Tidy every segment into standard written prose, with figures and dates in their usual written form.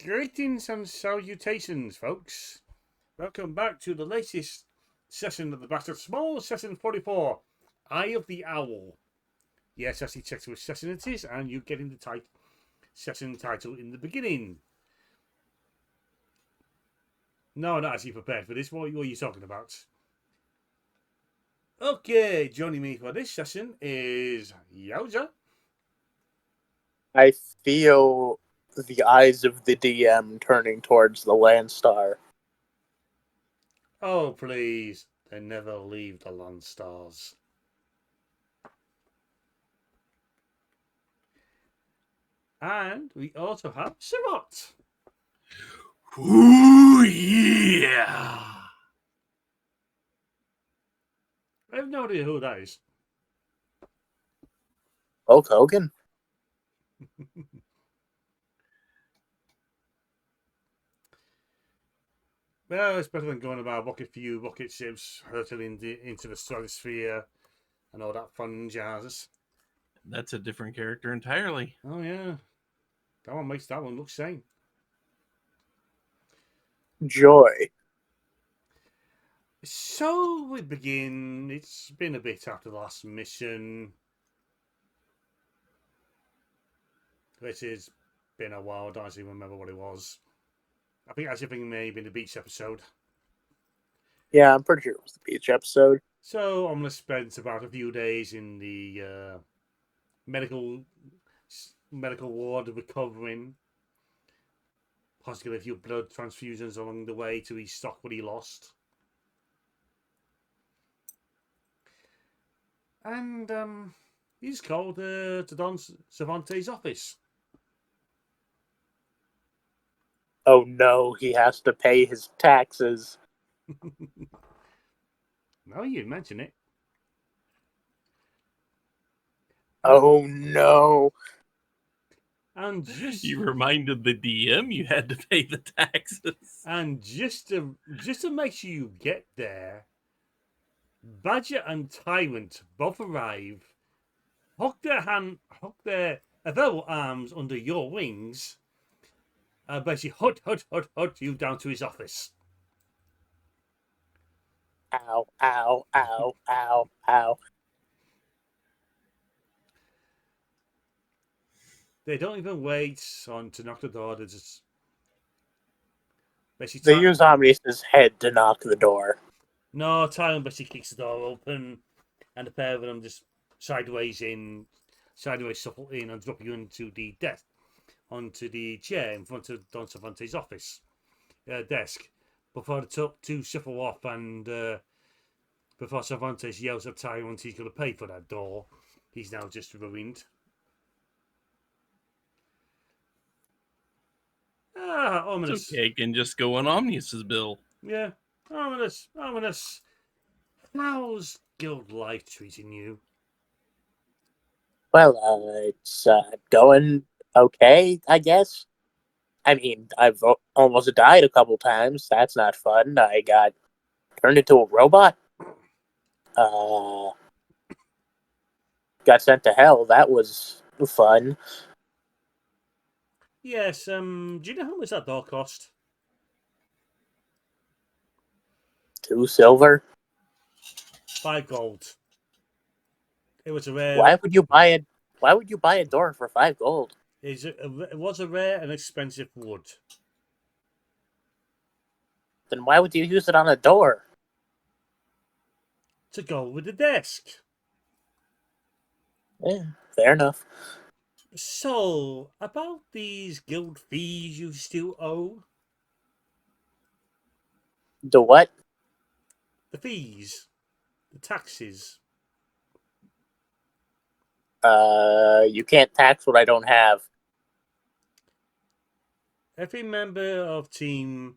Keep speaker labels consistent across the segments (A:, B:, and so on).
A: Greetings and salutations, folks. Welcome back to the latest session of the Bastard Small, session 44, Eye of the Owl. Yes, actually checks which session it is, and you getting the session title in the beginning. No, not actually prepared for this. What are you talking about? Okay, joining me for this session is Yeowzah.
B: I feel the eyes of the DM turning towards the Landstar.
A: Oh, please. They never leave the Land Stars. And we also have Sirot.
C: Ooh, yeah.
A: I have no idea who that is.
B: Hulk Hogan?
A: Well, it's better than going about rocket ships hurtling into the stratosphere and all that fun jazz.
C: That's a different character entirely.
A: Oh yeah, that one makes that one look sane.
B: Joy.
A: So we begin. It's been a bit after the last mission. This has been a while. I don't actually remember what it was. I think it may have been the beach episode.
B: Yeah, I'm pretty sure it was the beach episode.
A: So I'm gonna spend about a few days in the medical ward recovering. Possibly a few blood transfusions along the way to restock what he lost. And he's called to Don Cervantes' office.
B: Oh no, he has to pay his taxes.
A: No, you mention it.
B: Oh no.
A: And just
C: You reminded the DM you had to pay the taxes.
A: and just to make sure you get there, Badger and Tyrant both arrive, hook their available arms under your wings, and basically hut you down to his office.
B: Ow, ow, ow, ow, ow.
A: They don't even wait on to knock the door. They just
B: They
A: basically
B: use Omnius' head to knock the door.
A: no, Tyrant basically kicks the door open, and the pair of them just sideways shuffle in and drop you into the desk, onto the chair in front of Don Cervantes' office desk. Before the two shuffle off, and before Cervantes yells at Tyrant he's going to pay for that door, he's now just ruined. Ah,
C: It's
A: ominous.
C: okay, can just go on Omnius's bill.
A: Yeah, ominous. How's guild life treating you?
B: Well, it's going okay, I guess. I mean, I've almost died a couple times. That's not fun. I got turned into a robot. Uh, got sent to hell. That was fun.
A: Yes. Do you know how much that door cost?
B: 2 silver.
A: 5 gold. It was a rare.
B: Why would you buy it? Why would you buy a door for 5 gold?
A: It was a rare and expensive wood.
B: Then why would you use it on a door?
A: To go with the desk.
B: Yeah, fair enough.
A: So, about these guild fees you still owe?
B: The what?
A: The fees, the taxes.
B: You can't tax what I don't have.
A: Every member of Team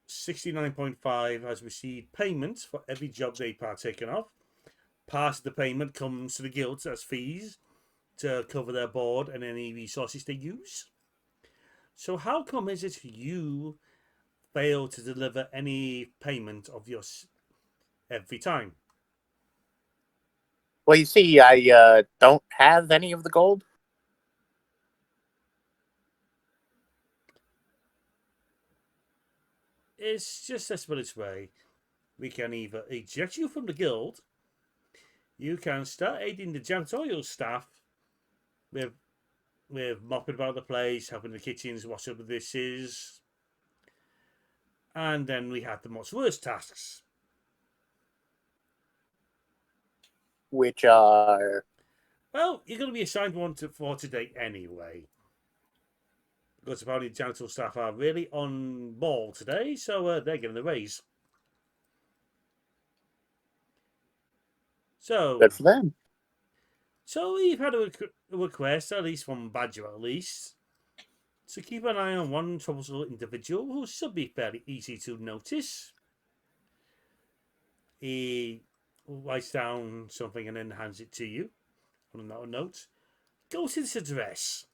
A: 69.5 has received payments for every job they partaken of. Part of the payment comes to the guilds as fees to cover their board and any resources they use. So, how come is it you fail to deliver any payment of yours every time?
B: Well, you see, I don't have any of the gold.
A: it's just this put its way. We can either eject you from the guild, you can start aiding the janitorial staff with mopping about the place, helping the kitchens, washing up the dishes, and then we have the much worse tasks.
B: Which are...
A: Well, you're going to be assigned one for today anyway. Because apparently the janitorial staff are really on ball today, so they're getting the raise. So,
B: Good for them.
A: So we've had a request, at least from Badger at least, to keep an eye on one troublesome individual who should be fairly easy to notice. He writes down something and then hands it to you on a note. Go to this address.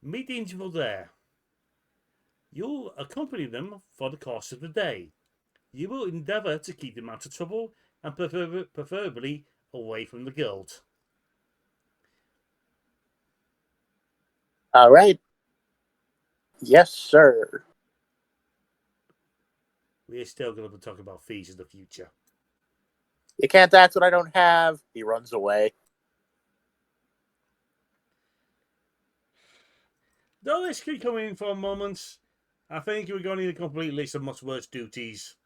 A: Meet the individual there. You'll accompany them for the course of the day. You will endeavour to keep them out of trouble and preferably away from the guild.
B: All right. Yes, sir.
A: We're still going to talk about fees in the future.
B: You can't ask what I don't have. He runs away.
A: Though this could come in for a moment, I think we're going to need a complete list of much worse duties.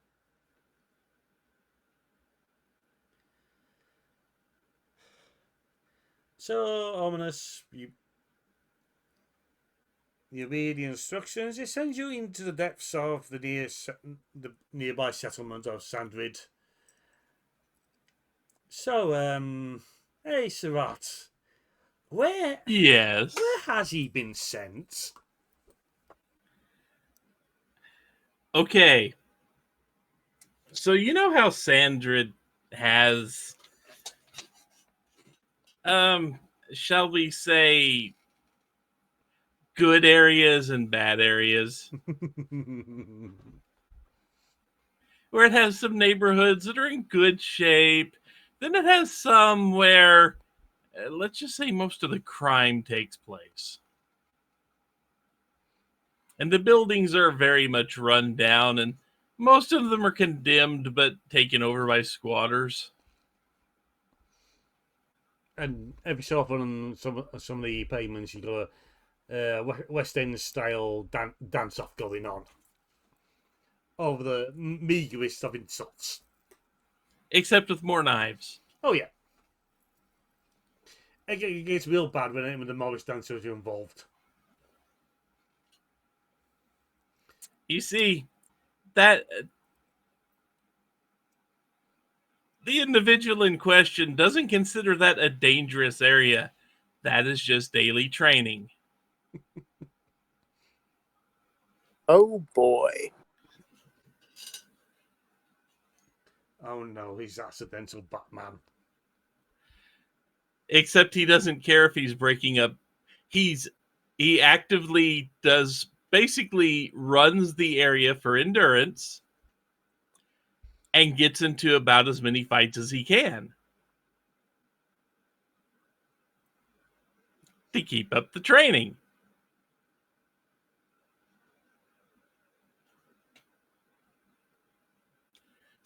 A: So, Ominous, you read the instructions. It sends you into the depths of the nearby settlement of Sandrid. So, hey, Sarat, where
C: Yes.
A: has he been sent?
C: Okay. So you know how Sandrid has, shall we say, good areas and bad areas, where it has some neighborhoods that are in good shape. Then it has some where, let's just say, most of the crime takes place. And the buildings are very much run down, and most of them are condemned but taken over by squatters.
A: And every so often, some of the payments, you got a West End style dance off going on over the meagerest of insults.
C: Except with more knives.
A: Oh yeah, it gets real bad when the Morris dancers are involved.
C: You see, that the individual in question doesn't consider that a dangerous area. That is just daily training.
B: Oh, boy.
A: Oh no, he's accidental Batman.
C: Except he doesn't care if he's breaking up. He actively does, basically runs the area for endurance and gets into about as many fights as he can to keep up the training.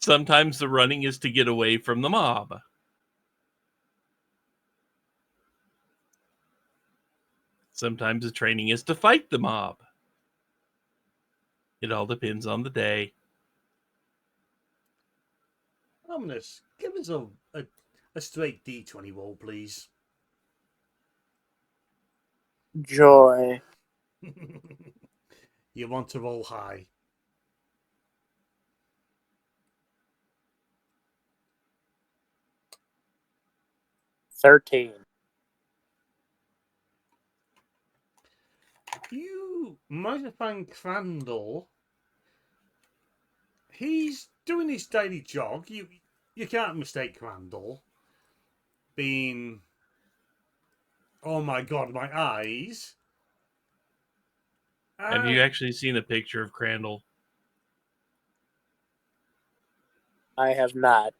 C: Sometimes the running is to get away from the mob. Sometimes the training is to fight the mob. It all depends on the day.
A: Ominous, give us a straight D20 roll, please.
B: Joy.
A: You want to roll high.
B: $13.
A: You might have found Crandall. He's doing his daily jog. You can't mistake Crandall being, oh my god, my eyes.
C: Have you actually seen a picture of Crandall?
B: I have not.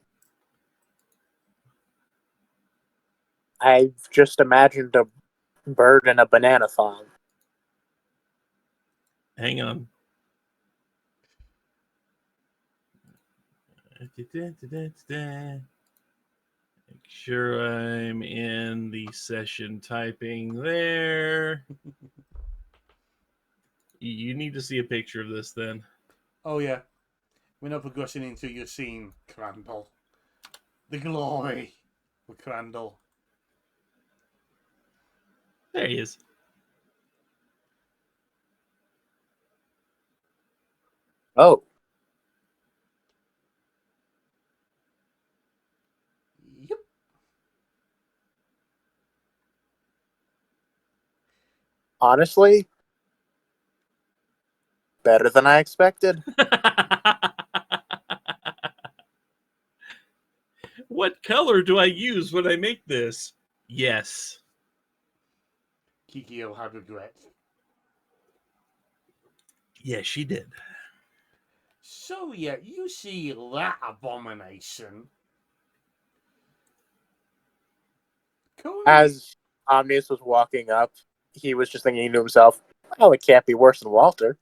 B: I've just imagined a bird in a banana thong.
C: Hang on. Make sure I'm in the session typing there. You need to see a picture of this then.
A: Oh, yeah. We're now progressing into your scene, Crandall. The glory of Crandall.
C: There he is.
B: Oh,
A: Yep.
B: honestly, better than I expected.
C: What color do I use when I make this? Yes.
A: Kikyo had regret.
C: Yes, she did.
A: So, yeah, you see that abomination. Coney,
B: As Omnius was walking up, he was just thinking to himself, "Oh, it can't be worse than Walter."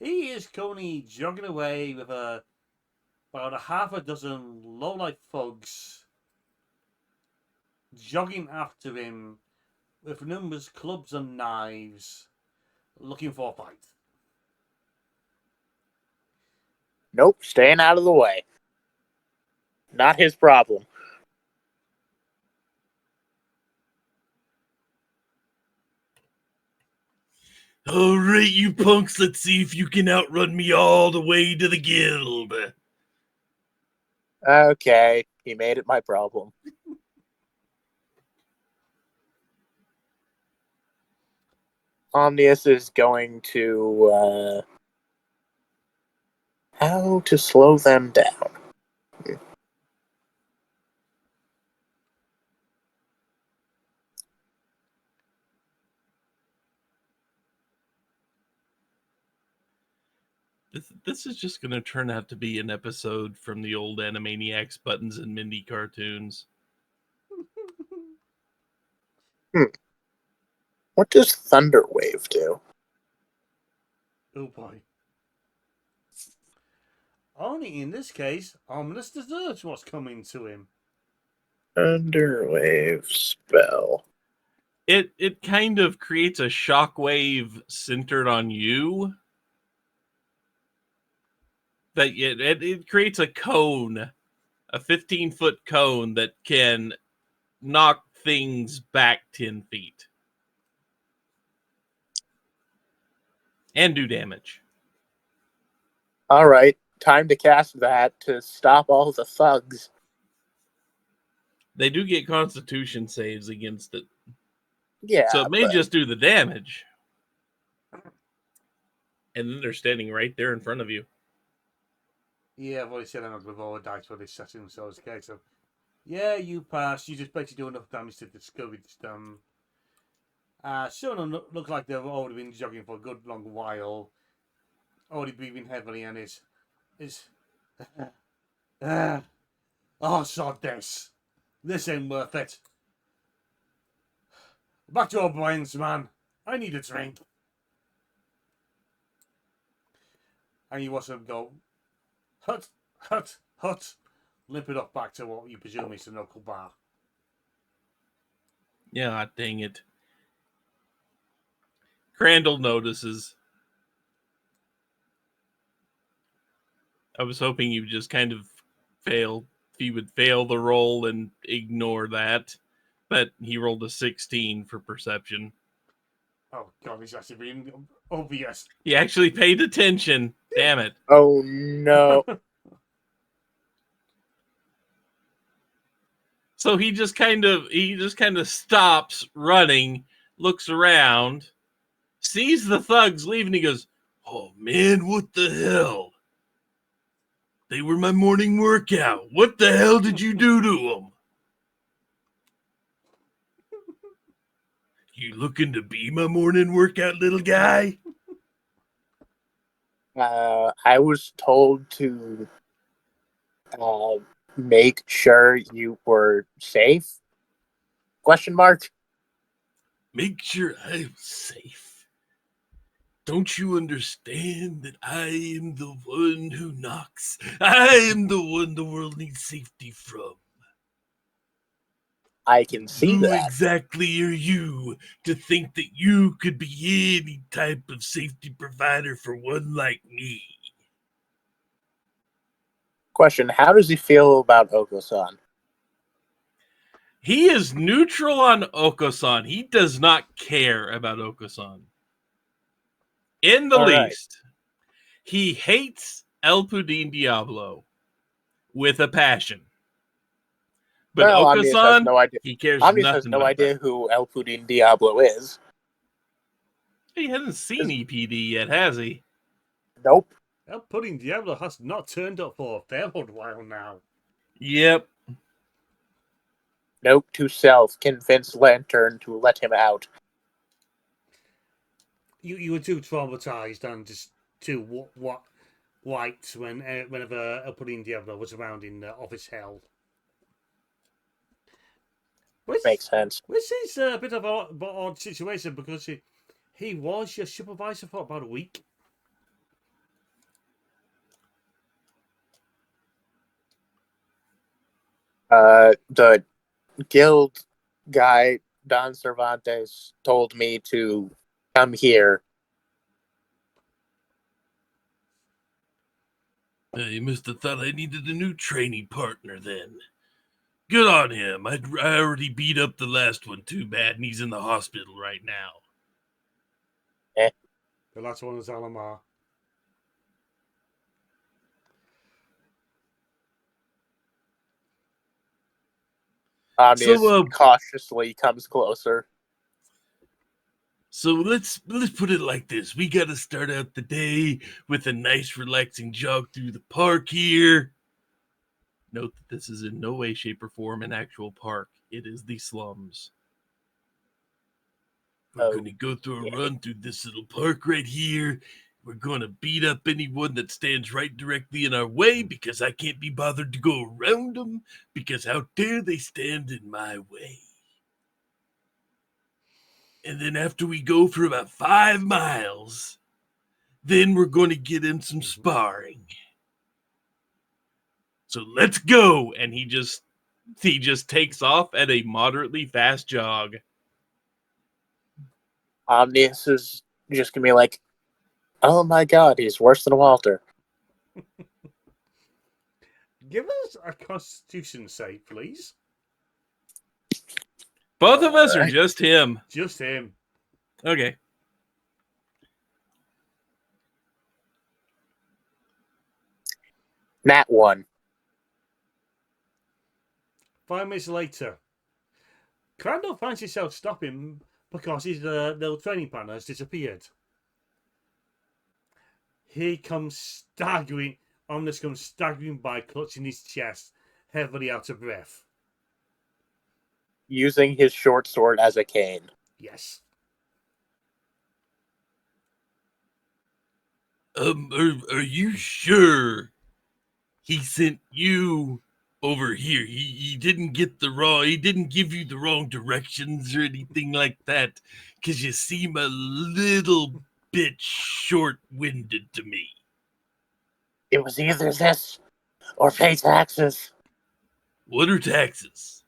A: he is Coney jogging away with about a half a dozen low-life thugs jogging after him with numbers, clubs, and knives, looking for a fight.
B: Nope, staying out of the way. Not his problem.
C: All right, you punks, let's see if you can outrun me all the way to the guild.
B: Okay, he made it my problem. Omnius is going to, how to slow them down.
C: This is just going to turn out to be an episode from the old Animaniacs Buttons and Mindy cartoons.
B: What does Thunderwave do?
A: Oh boy. Only in this case, Omnius deserves what's coming to him.
B: Thunderwave spell.
C: It kind of creates a shockwave centered on you. That it creates a cone, a 15-foot cone that can knock things back 10 feet. And do damage.
B: All right, time to cast that to stop all the thugs.
C: They do get constitution saves against it.
B: Yeah,
C: So it may
B: but
C: just do the damage. And then they're standing right there in front of you.
A: Yeah, I've already said I'm not going to roll a dice for this session, so it's okay. So, yeah, you pass. You just basically do enough damage to discourage them. Some of them look like they've already been jogging for a good long while. Already breathing heavily, and is oh, sod this. This ain't worth it. Back to O'Brien's, man. I need a drink. And you watch them go, hut, hut, hut, limp it up back to what you presume is the local bar.
C: Yeah, dang it. Crandall notices. I was hoping you just kind of he would fail the roll and ignore that. But he rolled a 16 for perception.
A: Oh, God, he's actually being obvious.
C: He actually paid attention. Damn it.
B: oh no.
C: So he just kind of stops running, looks around, sees the thugs leave, and he goes, "Oh man, what the hell? They were my morning workout. What the hell did you do to them? You looking to be my morning workout, little guy?"
B: I was told to make sure you were safe? Question mark.
C: Make sure I'm safe. Don't you understand that I am the one who knocks? I am the one the world needs safety from.
B: I can see
C: Who
B: that.
C: exactly are you to think that you could be any type of safety provider for one like me?
B: Question, how does he feel about Oko-san?
C: He is neutral on Oko-san. He does not care about Oko-san. In the
B: All right.
C: least, he hates El Pudin Diablo with a passion. But
B: Well, Omnius has
C: Oko-san,
B: no idea.
C: he cares
B: Omnius has
C: nothing
B: no
C: about
B: idea
C: that.
B: who El Pudin Diablo is.
C: He hasn't seen EPD yet, has he?
B: Nope.
A: El Pudding Diablo has not turned up for a fair old while now.
C: Yep.
B: Note to self, convince Lantern to let him out.
A: You were too traumatized and just too white whenever El Pudding Diablo was around in office hell.
B: Makes sense.
A: This is a bit of an odd situation because he was your supervisor for about a week.
B: The guild guy, Don Cervantes, told me to come here.
C: He must have thought I needed a new training partner then. Good on him. I already beat up the last one too bad, and he's in the hospital right now.
A: The last one was Alamar.
B: Omnius cautiously comes closer.
C: So let's put it like this. We got to start out the day with a nice relaxing jog through the park here. Note that this is in no way, shape, or form an actual park. It is the slums. We're going to go through a run through this little park right here. We're going to beat up anyone that stands right directly in our way because I can't be bothered to go around them because how dare they stand in my way. And then after we go for about 5 miles, then we're going to get in some sparring. So let's go. And he just takes off at a moderately fast jog.
B: Omnius is just gonna be like, oh my god, he's worse than Walter.
A: Give us a constitution save, please.
C: Both of us are just him.
A: Just him.
C: Okay.
B: Nat 1.
A: 5 minutes later, Crandall finds himself stopping because his little training partner has disappeared. He comes staggering. Omnis comes staggering by, clutching his chest, heavily out of breath.
B: Using his short sword as a cane.
A: Yes.
C: Are you sure he sent you over here? He didn't he didn't give you the wrong directions or anything like that, because you seem a little bit short-winded to me.
B: It was either this or pay taxes.
C: What are taxes?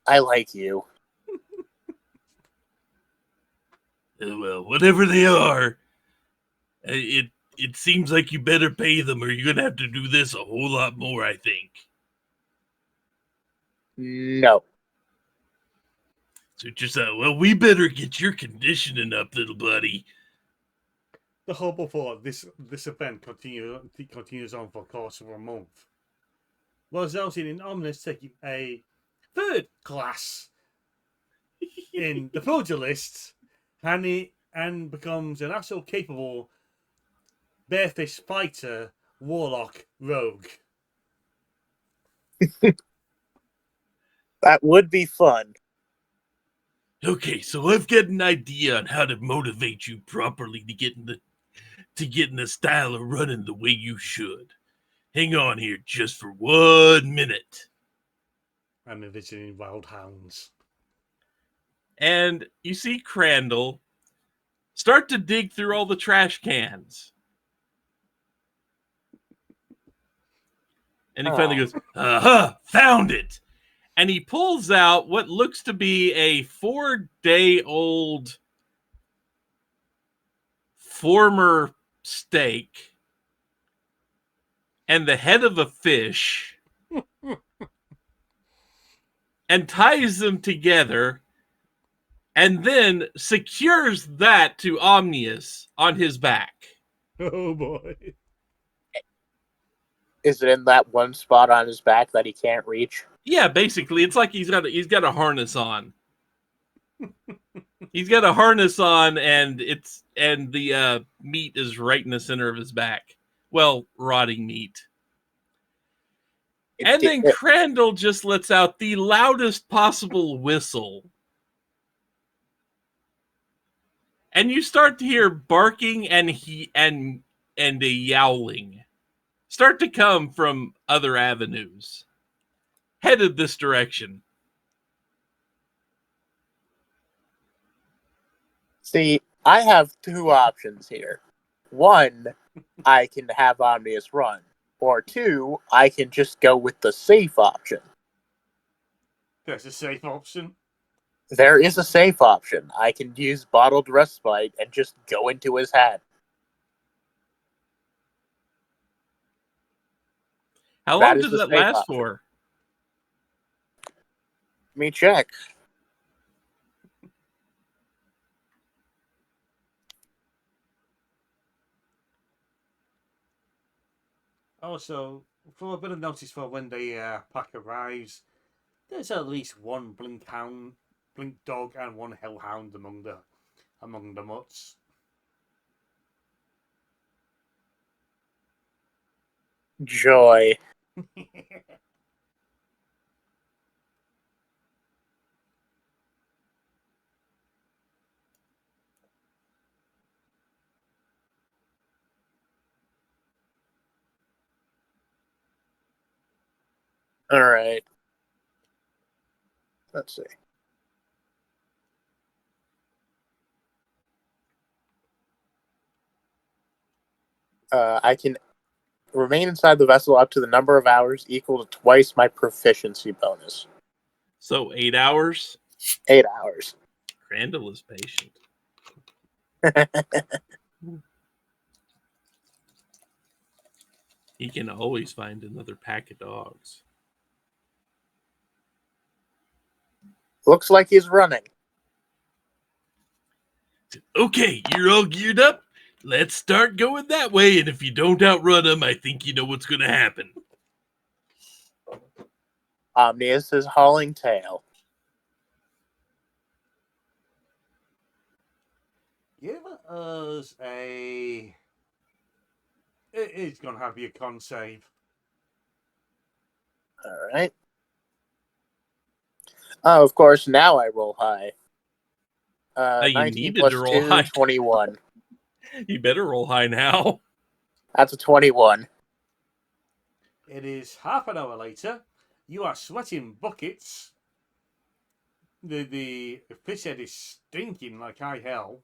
B: I like you.
C: Well, whatever they are, it seems like you better pay them or you're gonna have to do this a whole lot more, I think.
B: No.
C: So just well, we better get your conditioning up, little buddy.
A: The whole before this event continues on for a course of a month, resulting in Omnis taking a 3rd class in the pugilists, and becomes an actual capable barefist fighter, warlock, rogue.
B: That would be fun.
C: Okay, so I've got an idea on how to motivate you properly to get in the style of running the way you should. Hang on here just for 1 minute.
A: I'm envisioning wild hounds.
C: And you see Crandall Start to dig through all the trash cans. And he finally goes, found it. And he pulls out what looks to be a 4-day-old former steak and the head of a fish and ties them together and then secures that to Omnius on his back.
A: Oh boy.
B: Is it in that one spot on his back that he can't reach?
C: Yeah, basically, it's like he's got a harness on. He's got a harness on, and the meat is right in the center of his back. Well, rotting meat. And then Crandall just lets out the loudest possible whistle. And you start to hear barking and a yowling start to come from other avenues, headed this direction.
B: See, I have two options here. One, I can have Omnius run. Or two, I can just go with the safe option.
A: There's a safe option.
B: There is a safe option. I can use bottled respite and just go into his head.
C: How long does that last for?
B: Let me check.
A: Also, for a bit of notice for when the pack arrives, there's at least one blink dog, and one hellhound among the mutts.
B: Joy. All right. Let's see. I can remain inside the vessel up to the number of hours equal to twice my proficiency bonus.
C: So 8 hours?
B: 8 hours.
C: Crandall is patient. He can always find another pack of dogs.
B: Looks like he's running.
C: Okay, you're all geared up. Let's start going that way, and if you don't outrun him, I think you know what's going to happen.
B: Omnius is hauling tail.
A: Give us a... It is going to have your con save.
B: All right. Oh, of course, now I roll high.
C: You
B: 19
C: needed
B: plus
C: to roll
B: 2,
C: high.
B: 21.
C: You better roll high now.
B: That's a 21.
A: It is half an hour later. You are sweating buckets. The fish head is stinking like high hell.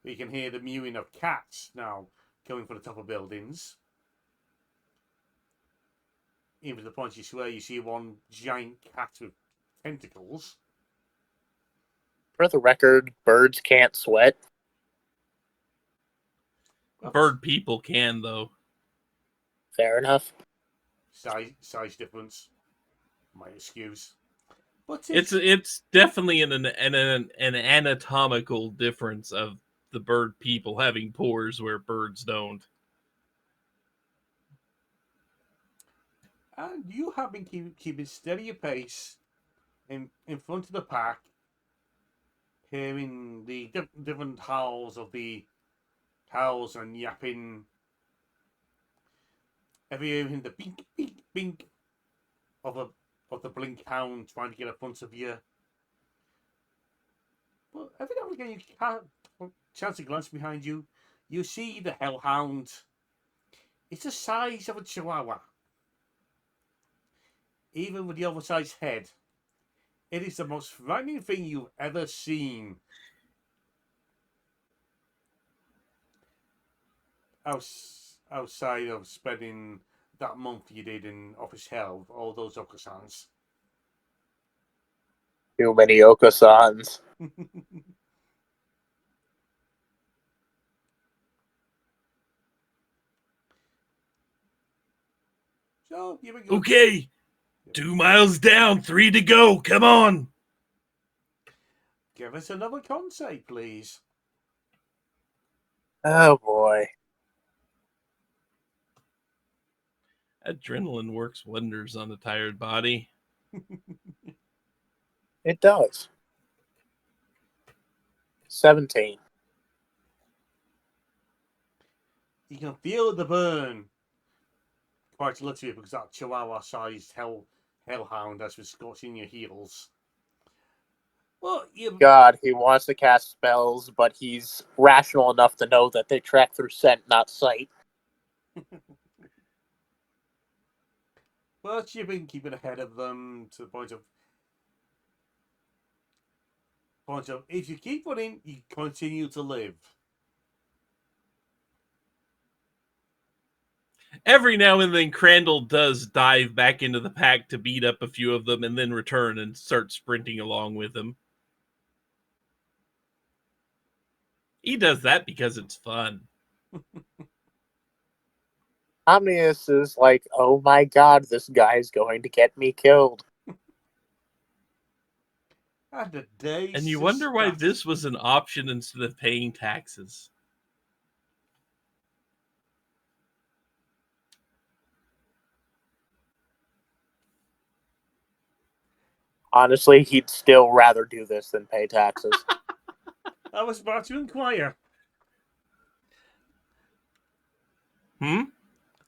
A: You can hear the mewing of cats now coming from the top of buildings. Even to the point you swear you see one giant cat with tentacles.
B: For the record, birds can't sweat.
C: Bird people can, though.
B: Fair enough.
A: Size difference. My excuse. But
C: It's definitely an anatomical difference of the bird people having pores where birds don't.
A: And you have been keeping steady pace in front of the pack, hearing the different howls of the cows and yapping. Every hearing the bink, bink, bink of the blink hound trying to get in front of you. But every now and again, you can't chance to glance behind you. You see the hellhound. It's the size of a chihuahua. Even with the oversized head, it is the most frightening thing you've ever seen. outside of spending that month you did in office hell with all those Okusans.
B: Too many Okasans.
A: So you go.
C: Okay, 2 miles down, 3 to go. Come on.
A: Give us another concert, please.
B: Oh boy.
C: Adrenaline works wonders on a tired body.
B: It does. 17.
A: You can feel the burn quite literally because that Chihuahua-sized hellhound has been scorching your heels. Well, you
B: God, he wants to cast spells, but he's rational enough to know that they track through scent, not sight.
A: but you've been keeping ahead of them to the point of if you keep running, you continue to live.
C: Every now and then, Crandall does dive back into the pack to beat up a few of them and then return and start sprinting along with them. He does that because it's fun.
B: Omnius is like, oh my god, this guy's going to get me killed.
A: And the day
C: And you wonder why this was an option instead of paying taxes.
B: Honestly, he'd still rather do this than pay taxes.
A: I was about to inquire.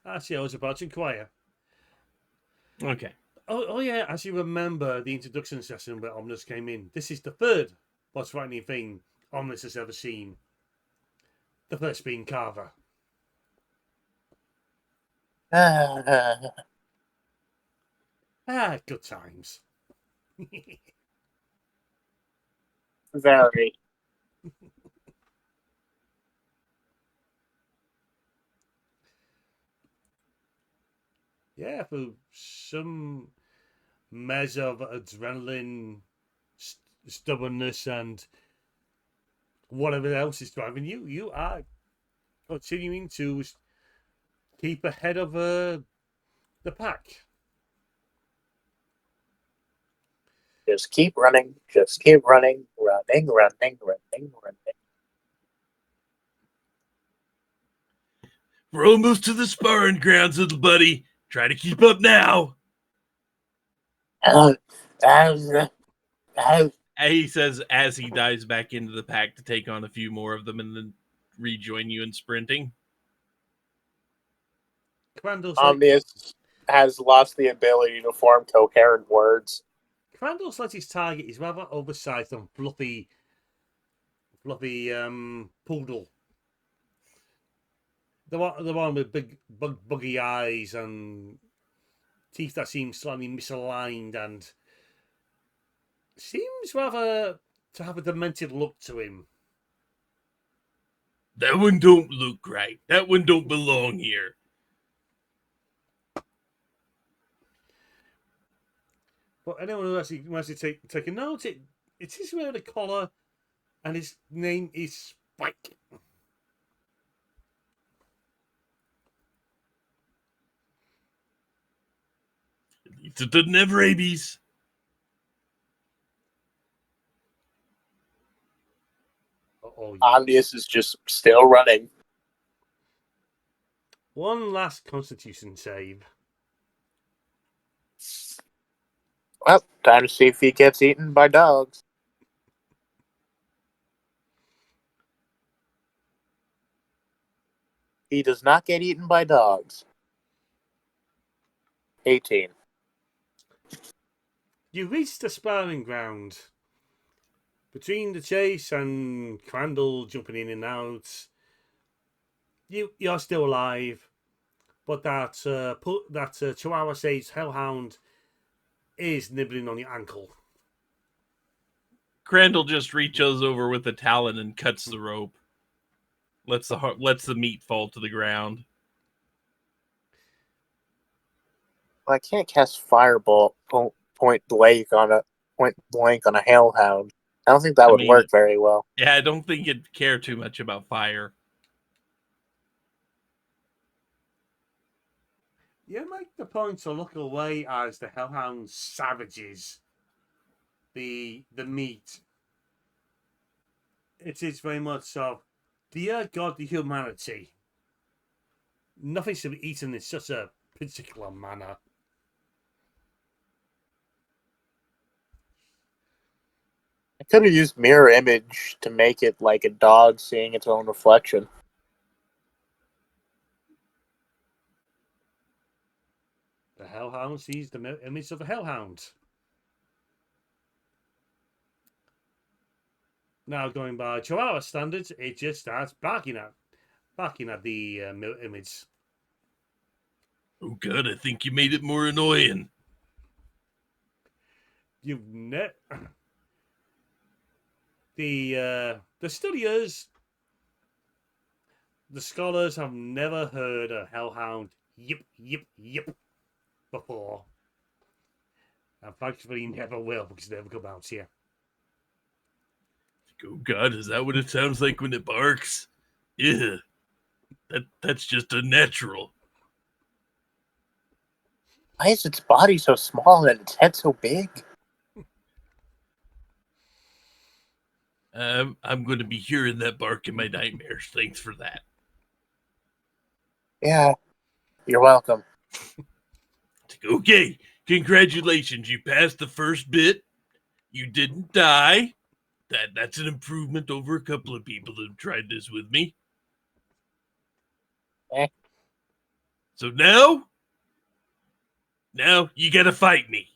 A: Actually, I was about to inquire.
C: Okay.
A: Oh yeah, as you remember the introduction session where Omnius came in, this is the third what's frightening thing Omnius has ever seen. The first being Carver. Good times.
B: Very.
A: Yeah, for some measure of adrenaline, stubbornness, and whatever else is driving you, you are continuing to keep ahead of the pack.
B: Just keep running. Just keep running. Running.
C: We're almost to the sparring grounds, little buddy. Try to keep up now. He says as he dives back into the pack to take on a few more of them and then rejoin you in sprinting.
B: Omnius has lost the ability to form coherent words.
A: Crandall says his target is rather oversized and fluffy poodle. The one with big buggy eyes and teeth that seem slightly misaligned and seems rather to have a demented look to him.
C: That one don't look right. That one don't belong here.
A: But anyone who actually wants to take a note, it is wearing a collar, and his name is Spike.
C: It doesn't have rabies.
B: Omnius is just still running.
A: One last Constitution save.
B: Well, time to see if he gets eaten by dogs. He does not get eaten by dogs. 18.
A: You reach the sparring ground. Between the chase and Crandall jumping in and out, you're still alive. But that Chihuahua Sage Hellhound is nibbling on your ankle.
C: Crandall just reaches over with a talon and cuts the rope. Lets the meat fall to the ground.
B: Well, I can't cast Fireball point blank on a Hellhound. I don't think that would work very well.
C: Yeah, I don't think it'd care too much about fire.
A: You make the point to look away as the Hellhound savages the meat. It is very much of, dear God, the humanity. Nothing should be eaten in such a particular manner.
B: I could have used mirror image to make it like a dog seeing its own reflection.
A: The Hellhound sees the image of the Hellhound. Now, going by Chihuahua standards, it just starts barking at the image.
C: Oh God, I think you made it more annoying.
A: You've the studios, the scholars have never heard a Hellhound yip yip yip before, and thankfully never will, because it never come out here.
C: Oh God, is that what it sounds like when it barks? Yeah, that's just unnatural.
B: Why is its body so small and its head so big?
C: I'm going to be hearing that bark in my nightmares. Thanks for that.
B: Yeah, you're welcome.
C: Okay, congratulations. You passed the first bit. You didn't die. That's an improvement over a couple of people who've tried this with me. So now you gotta fight me.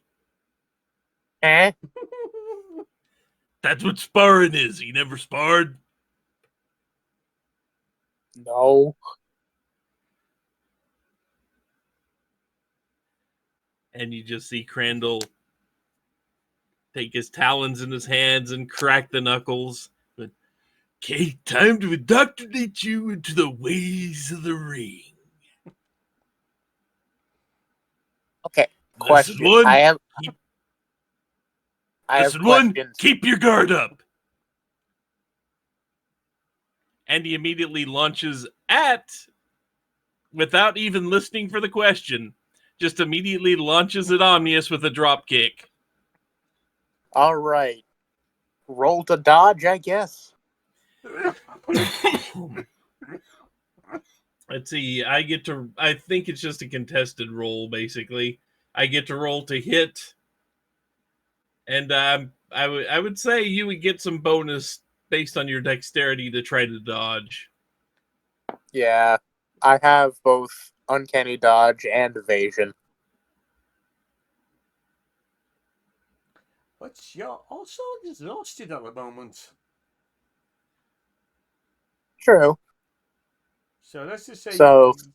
C: That's what sparring is. You never sparred?
B: No.
C: And you just see Crandall take his talons in his hands and crack the knuckles. But, okay, time to indoctrinate you into the ways of the ring.
B: Okay,
C: Lesson
B: question.
C: one.
B: I have
C: Lesson one,
B: questions.
C: keep your guard up. And he immediately launches at, without even listening for the question, just immediately launches at Omnius with a drop kick.
B: All right. Roll to dodge, I guess.
C: Let's see. I think it's just a contested roll, basically. I get to roll to hit. And I would say you would get some bonus based on your dexterity to try to dodge.
B: Yeah, I have both uncanny dodge and evasion.
A: But you're also exhausted at the moment.
B: True.
A: So let's just say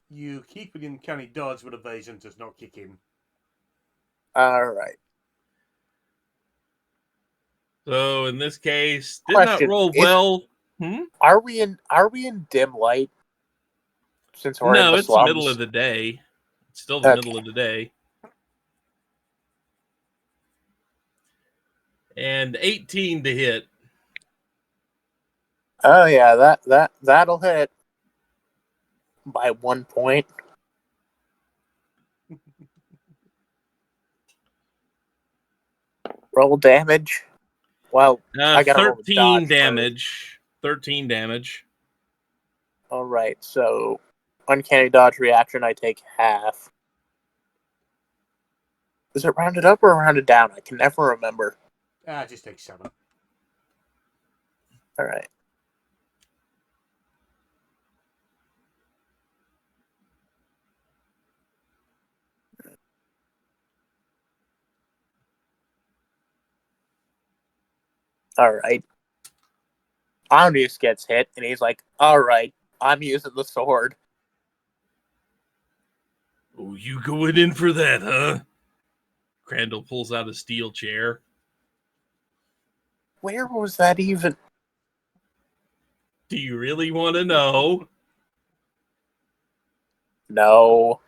A: you keep an uncanny dodge, but evasion does not kick in.
B: All right.
C: So in this case, did not roll well.
B: Are we in dim light? Since we're in the
C: it's
B: slums?
C: the middle of the day. It's still the middle of the day. And 18 to hit.
B: Oh yeah, that'll hit by 1 point. Roll damage. Well, I gotta
C: 13 damage. 13 damage.
B: All right, so uncanny dodge reaction, I take half. Is it rounded up or rounded down? I can never remember.
A: Just take 7.
B: All right. All right. Omnius gets hit, and he's like, all right, I'm using the sword.
C: Oh, you going in for that, huh? Crandall pulls out a steel chair.
B: Where was that even?
C: Do you really want to know?
B: No.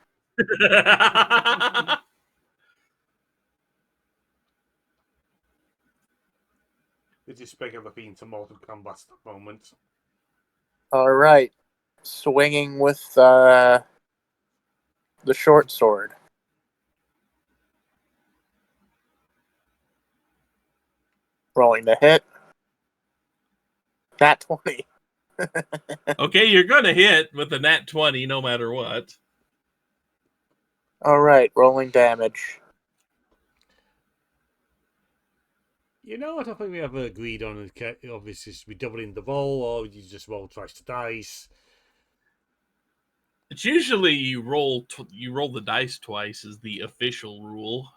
A: Did you speak of being to Mortal Kombat at the moment?
B: All right. Swinging with the short sword. Rolling the hit. Nat 20.
C: Okay, you're going to hit with a nat 20 no matter what.
B: All right, rolling damage.
A: You know what I think we have agreed on? Obviously, is we doubling the roll, or you just roll twice the dice.
C: It's usually you roll the dice twice is the official rule.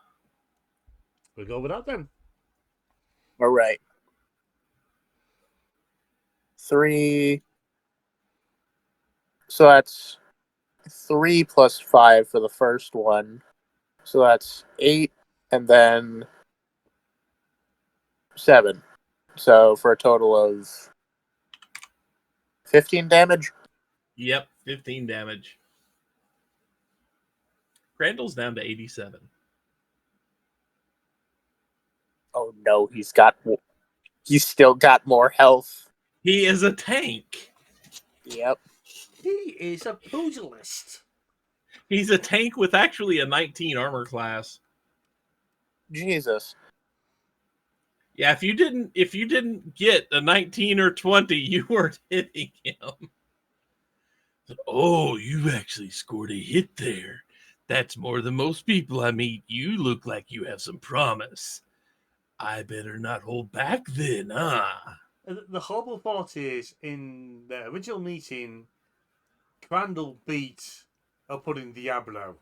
A: We'll go with that then.
B: All right. 3. So that's 3 plus 5 for the first one. So that's 8, and then 7. So for a total of 15 damage.
C: Yep, 15 damage. Crandall's down to 87.
B: Oh no, he's still got more health.
C: He is a tank.
B: Yep.
A: He is a pugilist.
C: He's a tank with actually a 19 armor class.
B: Jesus.
C: Yeah, if you didn't get a 19 or 20, you weren't hitting him. Oh, you actually scored a hit there. That's more than most people I meet. You look like you have some promise. I better not hold back then, huh?
A: The horrible part is, in the original meeting, Crandall beat El Pudding Diablo.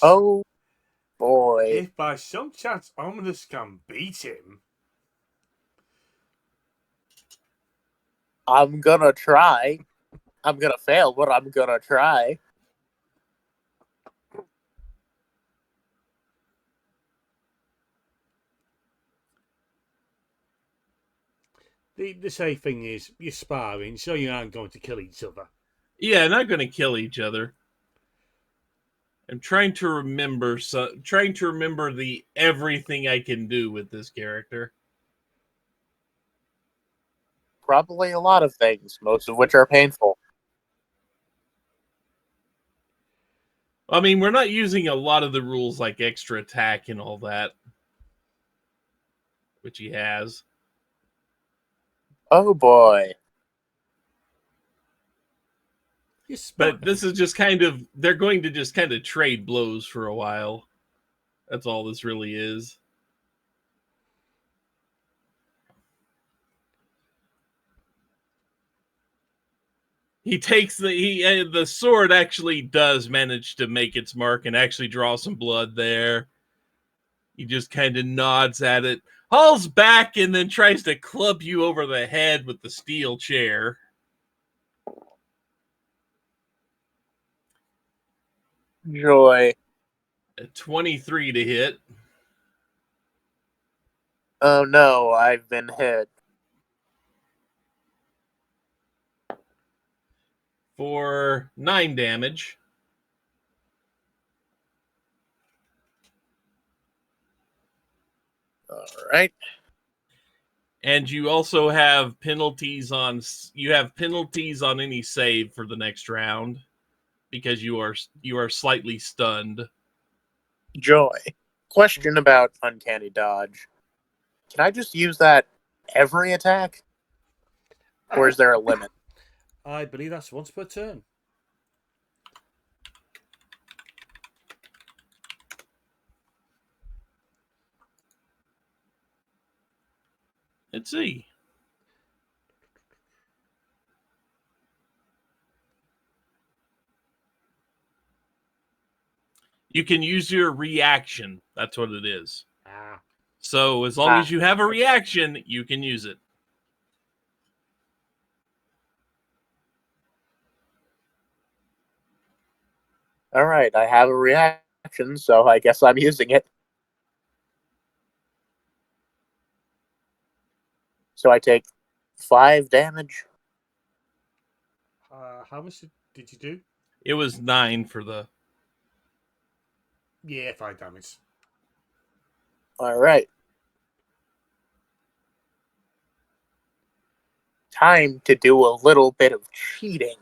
B: Oh boy.
A: If by some chance Omnius can beat him,
B: I'm gonna try. I'm gonna fail, but I'm gonna try.
A: the safe thing is you're sparring, so you aren't going to kill each other.
C: Yeah, not going to kill each other. I'm trying to remember the everything I can do with this character.
B: Probably a lot of things, most of which are painful.
C: I mean, we're not using a lot of the rules like extra attack and all that, which he has.
B: Oh boy.
C: But this is just they're going to just kind of trade blows for a while. That's all this really is. He takes the sword actually does manage to make its mark and actually draw some blood there. He just kind of nods at it, hauls back, and then tries to club you over the head with the steel chair.
B: Joy.
C: A 23 to hit.
B: Oh no, I've been hit.
C: For 9 damage.
B: All right.
C: And you also have penalties on any save for the next round because you are slightly stunned.
B: Joy. Question about Uncanny Dodge. Can I just use that every attack? Or is there a limit?
A: I believe that's once per turn.
C: Let's see. You can use your reaction. That's what it is. So as long as you have a reaction, you can use it.
B: All right, I have a reaction, so I guess I'm using it. So I take 5 damage.
A: How much did you do?
C: It was 9 for the.
A: Yeah, 5 damage.
B: All right. Time to do a little bit of cheating.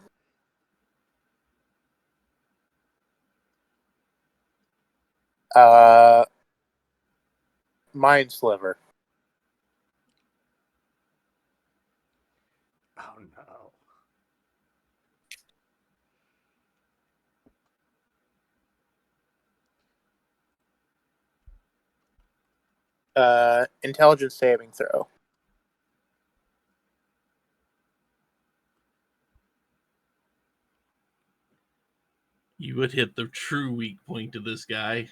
B: Mind Sliver.
A: Oh no.
B: Intelligence saving throw.
C: You would hit the true weak point of this guy.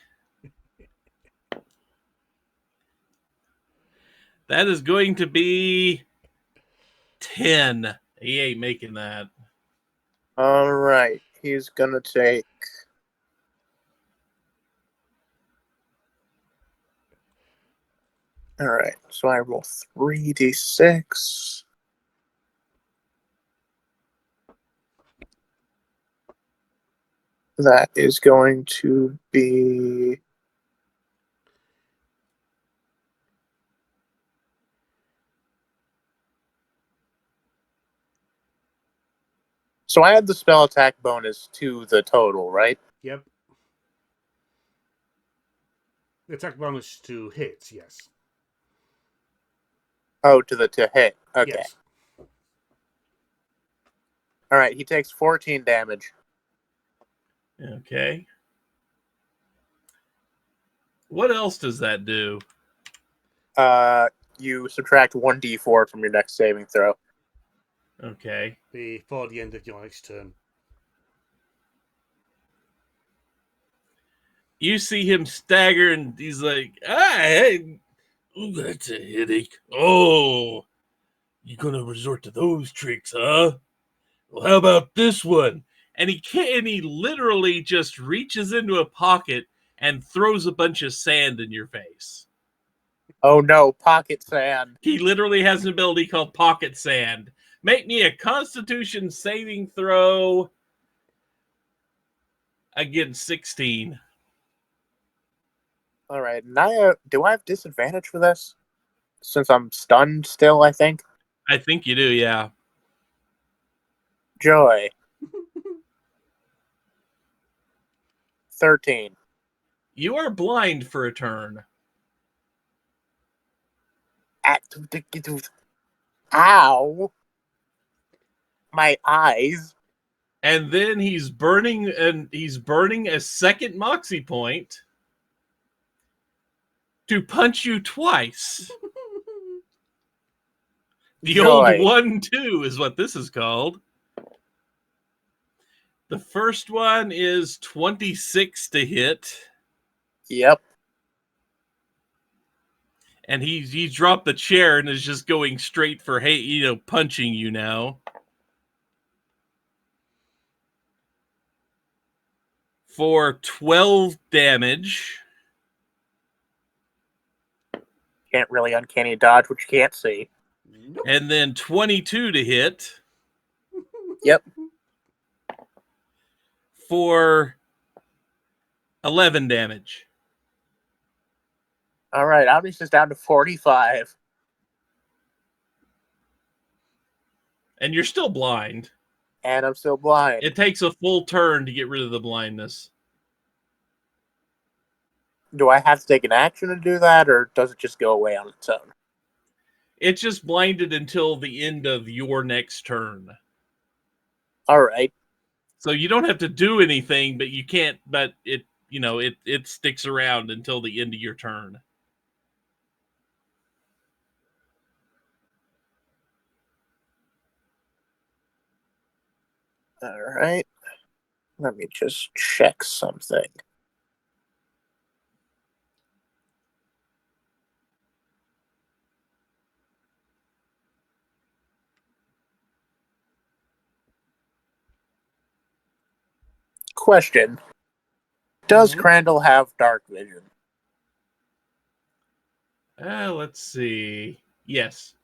C: That is going to be 10. He ain't making that.
B: All right. He's gonna take. All right. So I roll 3d6. That is going to be. So I had the spell attack bonus to the total, right?
A: Yep. The attack bonus to hit, yes.
B: Oh, to hit. Okay.
A: Yes.
B: All right. He takes 14 damage.
C: Okay. What else does that do?
B: You subtract 1d4 from your next saving throw.
C: Okay.
A: Before the end of your next turn.
C: You see him stagger and he's like, hey, ooh, that's a headache. Oh, you gonna resort to those tricks, huh? Well, how about this one? And he literally just reaches into a pocket and throws a bunch of sand in your face.
B: Oh no, pocket sand.
C: He literally has an ability called pocket sand. Make me a Constitution saving throw against 16.
B: All right. Naya, do I have disadvantage for this? Since I'm stunned still, I think.
C: I think you do, yeah.
B: Joy. 13.
C: You are blind for a turn.
B: Ow. My eyes.
C: And then he's burning a second moxie point to punch you twice. The old
B: Joy.
C: 1-2 is what this is called. The first one is 26 to hit.
B: Yep.
C: And he dropped the chair and is just going straight for punching you now. For 12 damage.
B: Can't really uncanny dodge what you can't see.
A: Nope.
C: And then 22 to hit.
B: Yep.
C: For 11 damage.
B: All right. Omnius is down to 45.
C: And you're still blind.
B: And I'm still blind.
C: It takes a full turn to get rid of the blindness.
B: Do I have to take an action to do that, or does it just go away on its own?
C: It's just blinded until the end of your next turn.
B: All right.
C: So you don't have to do anything, but you can't. But it sticks around until the end of your turn.
B: All right. Let me just check something. Question. Does Crandall have dark vision?
C: Let's see. Yes.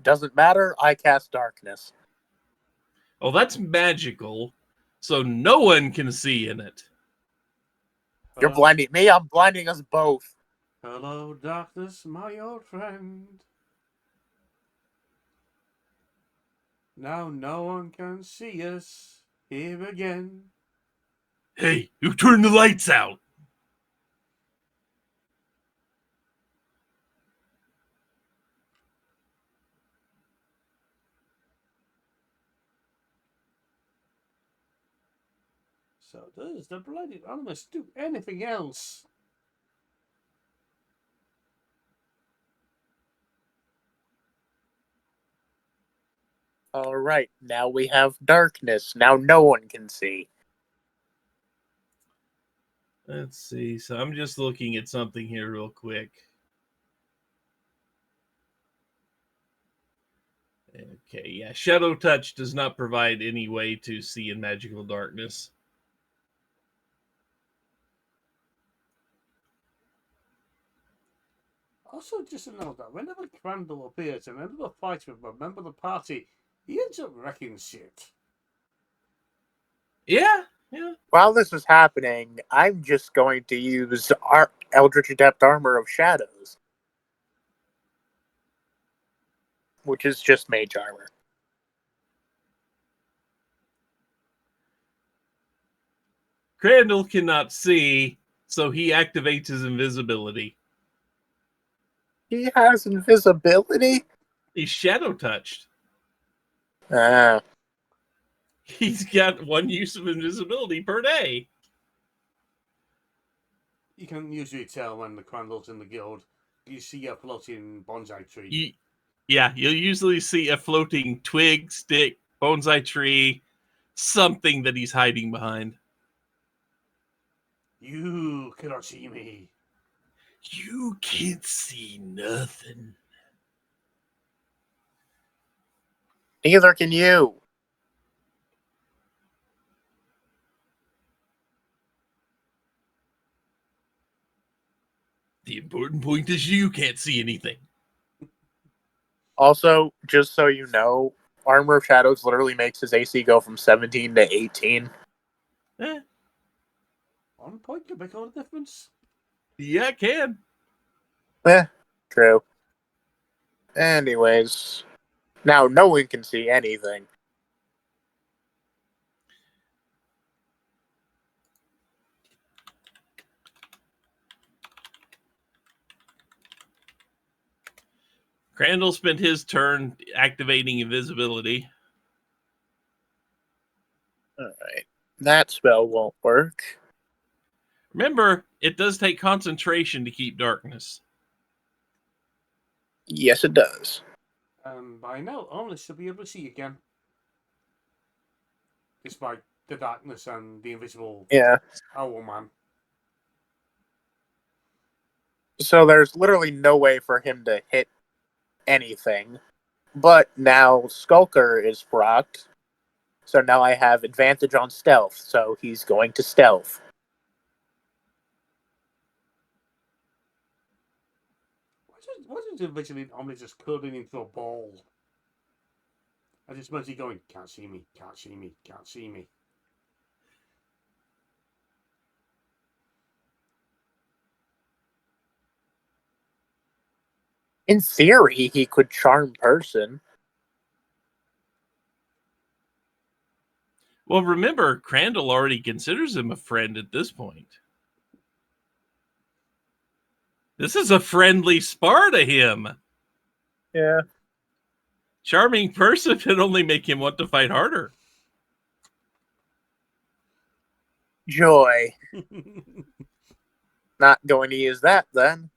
B: Doesn't matter, I cast darkness.
C: Oh, that's magical, so no one can see in it.
B: You're blinding me, I'm blinding us both.
A: Hello, darkness, my old friend. Now no one can see us here again.
C: Hey, you turned the lights out.
A: So does the bloody Omnius do anything else?
B: Alright, now we have darkness. Now no one can see.
C: Let's see. So I'm just looking at something here real quick. Okay, yeah. Shadow Touch does not provide any way to see in magical darkness.
A: Also, just to note that whenever Crandall appears and whenever fights with a member of the party, he ends up wrecking shit.
C: Yeah.
B: While this is happening, I'm just going to use our Eldritch Adept Armor of Shadows, which is just mage armor.
C: Crandall cannot see, so he activates his invisibility.
B: He has invisibility?
C: He's shadow touched.
B: Ah.
C: He's got one use of invisibility per day.
A: You can usually tell when the Crandall's in the guild. You see a floating bonsai tree.
C: You'll usually see a floating twig, stick, bonsai tree, something that he's hiding behind.
A: You cannot see me.
C: You can't see nothing.
B: Neither can you.
C: The important point is you can't see anything.
B: Also, just so you know, Armor of Shadows literally makes his AC go from 17 to 18.
A: 1 point can make all the difference.
C: Yeah, it can.
B: True. Anyways, now no one can see anything.
C: Crandall spent his turn activating invisibility.
B: Alright. That spell won't work.
C: Remember, it does take concentration to keep darkness.
B: Yes, it does.
A: By now, Omnius should be able to see again. Despite the darkness and the invisible owl man.
B: So there's literally no way for him to hit anything. But now Skulker is procced. So now I have advantage on stealth, so he's going to stealth.
A: What is eventually Omnius just curling into a ball? I just imagine going, can't see me, can't see me, can't see me.
B: In theory, he could charm person.
C: Well, remember, Crandall already considers him a friend at this point. This is a friendly spar to him.
B: Yeah.
C: Charming person would only make him want to fight harder.
B: Joy. Not going to use that then.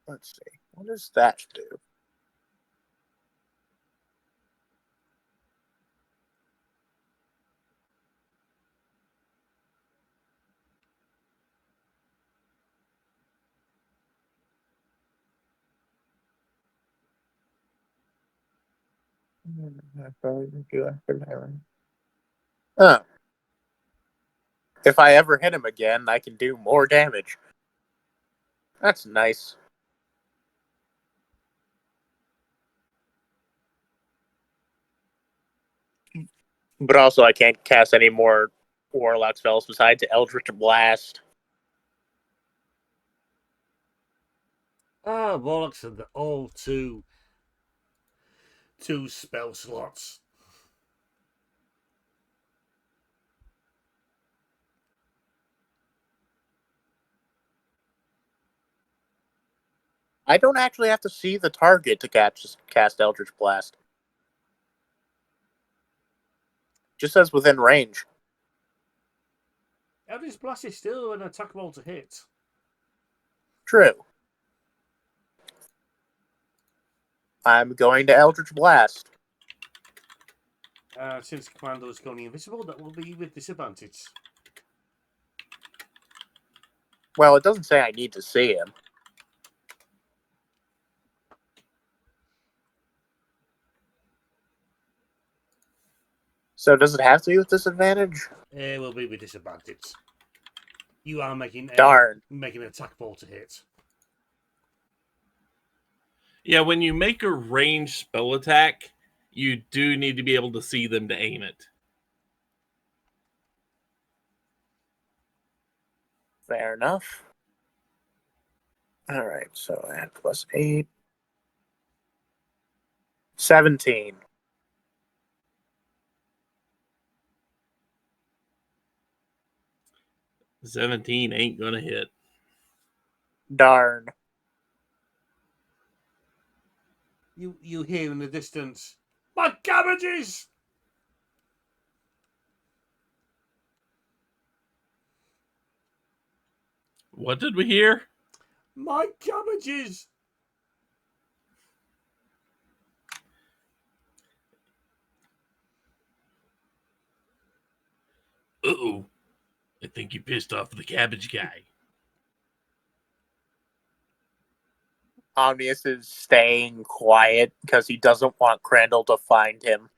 B: Let's see. What does that do? Oh. If I ever hit him again, I can do more damage. That's nice. But also, I can't cast any more Warlock spells besides Eldritch Blast.
A: Warlocks are all two spell slots.
B: I don't actually have to see the target to cast Eldritch Blast. Just says within range.
A: Eldritch Blast is still an attack roll to hit.
B: True. I'm going to Eldritch Blast.
A: Since Commander is going invisible, that will be with disadvantage.
B: Well, it doesn't say I need to see him. So does it have to be with disadvantage?
A: It will be with disadvantage. You are making an attack roll to hit.
C: Yeah, when you make a ranged spell attack, you do need to be able to see them to aim it.
B: Fair enough. Alright, so add plus 8. 17.
C: $17 ain't gonna hit.
B: Darn.
A: You hear in the distance, my cabbages!
C: What did we hear?
A: My cabbages!
C: Uh-oh. I think you pissed off the cabbage guy.
B: Omnius is staying quiet because he doesn't want Crandall to find him.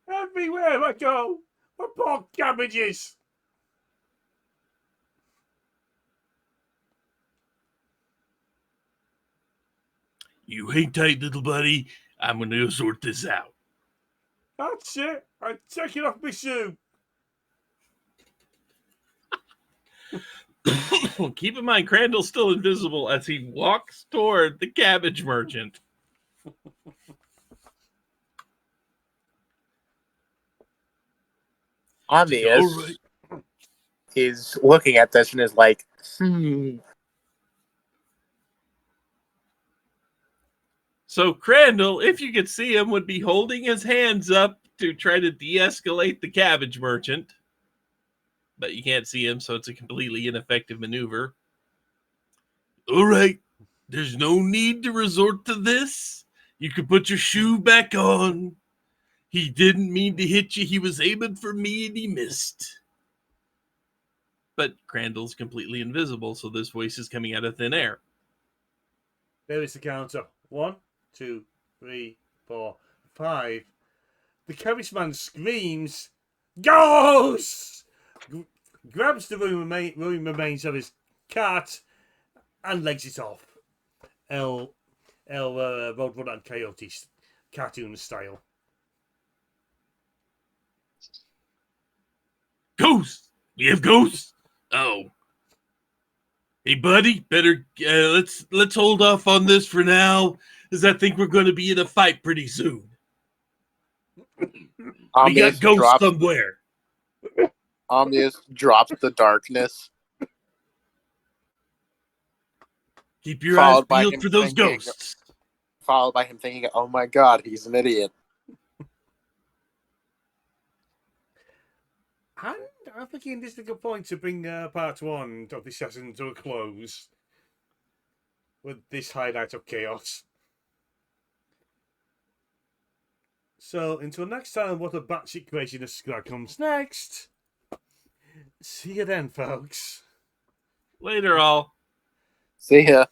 A: Everywhere I go, my poor cabbages!
C: You hang tight, little buddy. I'm gonna go sort this out.
A: That's it. I'm taking off my shoe.
C: Keep in mind, Crandall's still invisible as he walks toward the cabbage merchant.
B: Omnius is looking at this and is like,
C: So Crandall, if you could see him, would be holding his hands up to try to de-escalate the cabbage merchant. But you can't see him, so it's a completely ineffective maneuver. All right, there's no need to resort to this. You can put your shoe back on. He didn't mean to hit you. He was aiming for me and he missed. But Crandall's completely invisible, so this voice is coming out of thin air.
A: There is the counter. 1, 2, 3, 4, 5. The cabbage man screams, "Ghosts!" Grabs the room remains of his cat and legs it off. Roadrunner and Coyote cartoon style.
C: Ghosts! We have ghosts! Oh. Hey, buddy, better let's hold off on this for now, as I think we're going to be in a fight pretty soon. We got ghosts somewhere.
D: Omnius drops the darkness.
C: Keep your eyes
D: Followed by
C: peeled
D: him
C: for those
D: thinking-
C: ghosts.
D: Followed by him thinking, oh my god, he's an idiot.
A: And I'm thinking this is a good point to bring part 1 of this session to a close with this highlight of chaos. So, until next time, what a batshit craziness that comes next. See you then, folks.
C: Later, all.
D: See ya.